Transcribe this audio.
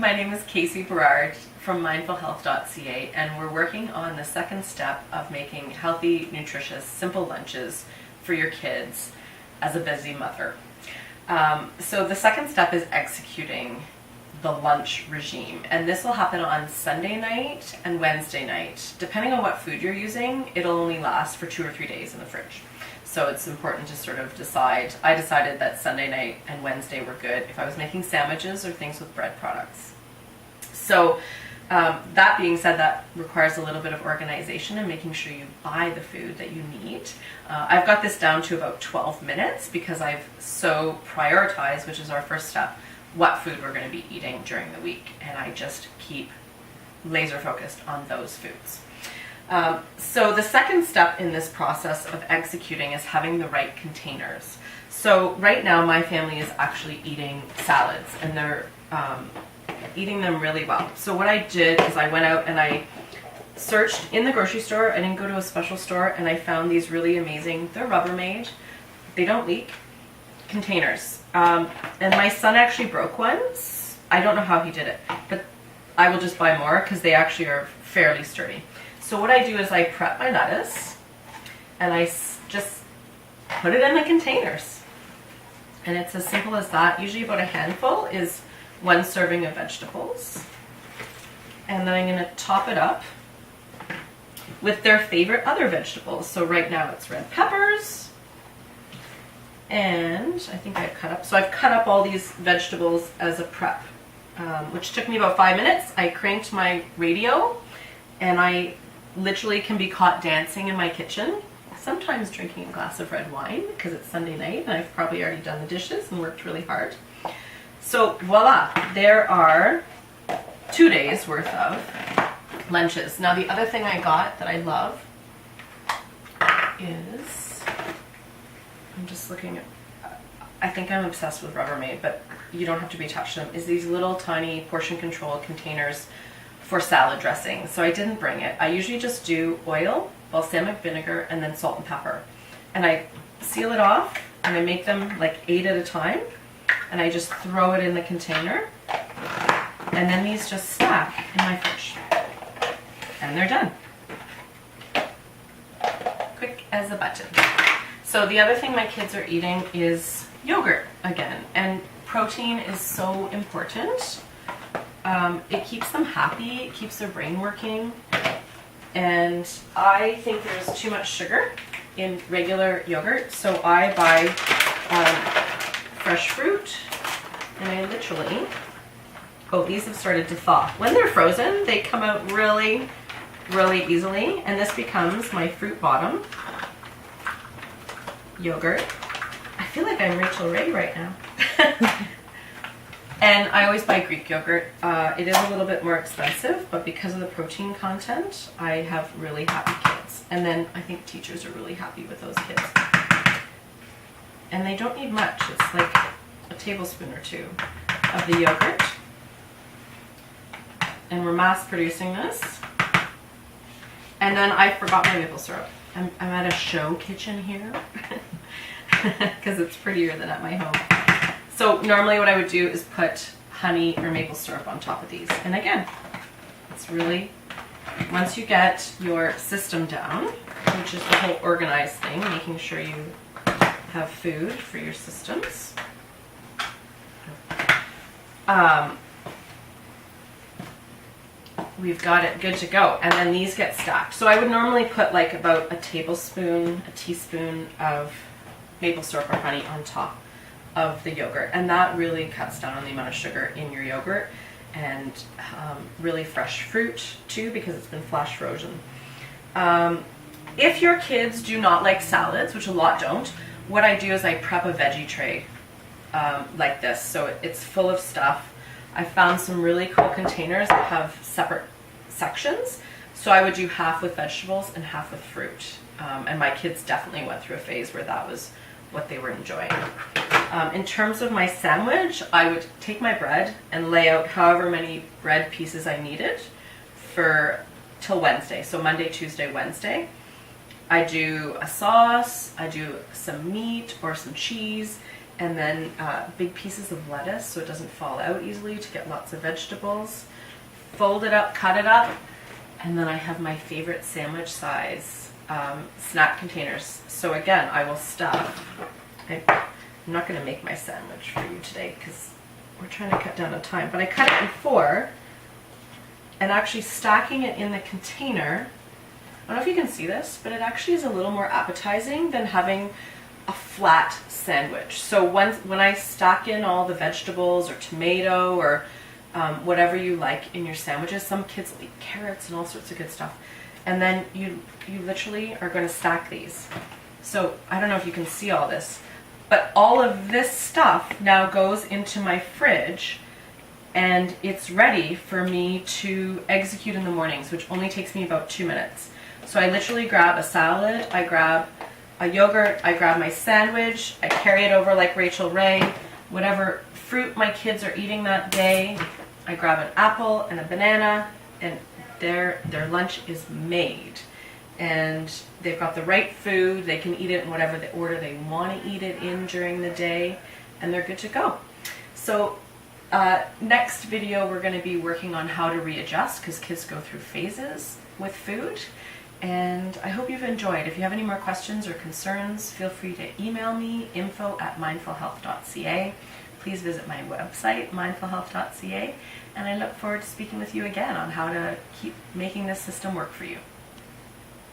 My name is Casey Berard from mindfulhealth.ca, and we're working on the second step of making healthy, nutritious, simple lunches for your kids as a busy mother. So the second step is executing the lunch regime, and this will happen on Sunday night and Wednesday night. Depending on what food you're using, it'll only last for 2 or 3 days in the fridge. So it's important to sort of decide. I decided that Sunday night and Wednesday were good if I was making sandwiches or things with bread products. So that being said, that requires a little bit of organization and making sure you buy the food that you need. I've got this down to about 12 minutes because I've so prioritized, which is our first step, what food we're going to be eating during the week. And I just keep laser focused on those foods. So the second step in this process of executing is having the right containers. So right now my family is actually eating salads, and they're eating them really well. So what I did is I went out and I searched in the grocery store. I didn't go to a special store, and I found these really amazing, they're Rubbermaid, they don't leak, containers. And my son actually broke ones. I don't know how he did it, but I will just buy more because they actually are fairly sturdy. So what I do is I prep my lettuce and I just put it in the containers. And it's as simple as that. Usually about a handful is 1 serving of vegetables. And then I'm going to top it up with their favorite other vegetables. So right now it's red peppers. And I think I've cut up. So I've cut up all these vegetables as a prep, which took me about 5 minutes. I cranked my radio, and I literally can be caught dancing in my kitchen, sometimes drinking a glass of red wine because it's Sunday night and I've probably already done the dishes and worked really hard. So voila, there are 2 days worth of lunches. Now the other thing I got that I love is, I'm just looking at, I think I'm obsessed with Rubbermaid, but you don't have to be attached to them, is these little tiny portion control containers for salad dressing. So I didn't bring it. I usually just do oil, balsamic vinegar, and then salt and pepper. And I seal it off, and I make them like 8 at a time, and I just throw it in the container, and then these just stack in my fridge. And they're done. Quick as a button. So the other thing my kids are eating is yogurt again, and protein is so important. It keeps them happy, it keeps their brain working, and I think there's too much sugar in regular yogurt, so I buy fresh fruit, and I literally, oh, these have started to thaw. When they're frozen, they come out really, really easily, and this becomes my fruit bottom yogurt. I feel like I'm Rachel Ray right now. And I always buy Greek yogurt. It is a little bit more expensive, but because of the protein content, I have really happy kids. And then I think teachers are really happy with those kids. And they don't need much. It's like a tablespoon or 2 of the yogurt. And we're mass producing this. And then I forgot my maple syrup. I'm at a show kitchen here because it's prettier than at my home. So normally what I would do is put honey or maple syrup on top of these. And again, it's really, once you get your system down, which is the whole organized thing, making sure you have food for your systems. We've got it good to go. And then these get stacked. So I would normally put like about a tablespoon, a teaspoon of maple syrup or honey on top of the yogurt, and that really cuts down on the amount of sugar in your yogurt, and really fresh fruit too because it's been flash frozen. If your kids do not like salads, which a lot don't, what I do is I prep a veggie tray like this, so it's full of stuff. I found some really cool containers that have separate sections, so I would do half with vegetables and half with fruit, and my kids definitely went through a phase where that was what they were enjoying. In terms of my sandwich, I would take my bread and lay out however many bread pieces I needed till Wednesday. So Monday, Tuesday, Wednesday. I do a sauce, I do some meat or some cheese, and then big pieces of lettuce so it doesn't fall out easily, to get lots of vegetables. Fold it up, cut it up, and then I have my favorite sandwich size snack containers. So again, I will stuff. I'm not going to make my sandwich for you today because we're trying to cut down on time, but I cut it in 4, and actually stacking it in the container, I don't know if you can see this, but it actually is a little more appetizing than having a flat sandwich. So when I stack in all the vegetables or tomato or whatever you like in your sandwiches, some kids will eat carrots and all sorts of good stuff, and then you literally are going to stack these. So I don't know if you can see all this, but all of this stuff now goes into my fridge, and it's ready for me to execute in the mornings, which only takes me about 2 minutes. So I literally grab a salad, I grab a yogurt, I grab my sandwich, I carry it over like Rachel Ray, whatever fruit my kids are eating that day, I grab an apple and a banana, and their lunch is made. And they've got the right food, they can eat it in whatever the order they want to eat it in during the day, and they're good to go. So next video we're going to be working on how to readjust, because kids go through phases with food. And I hope you've enjoyed. If you have any more questions or concerns, feel free to email me, info@mindfulhealth.ca. Please visit my website, mindfulhealth.ca, and I look forward to speaking with you again on how to keep making this system work for you.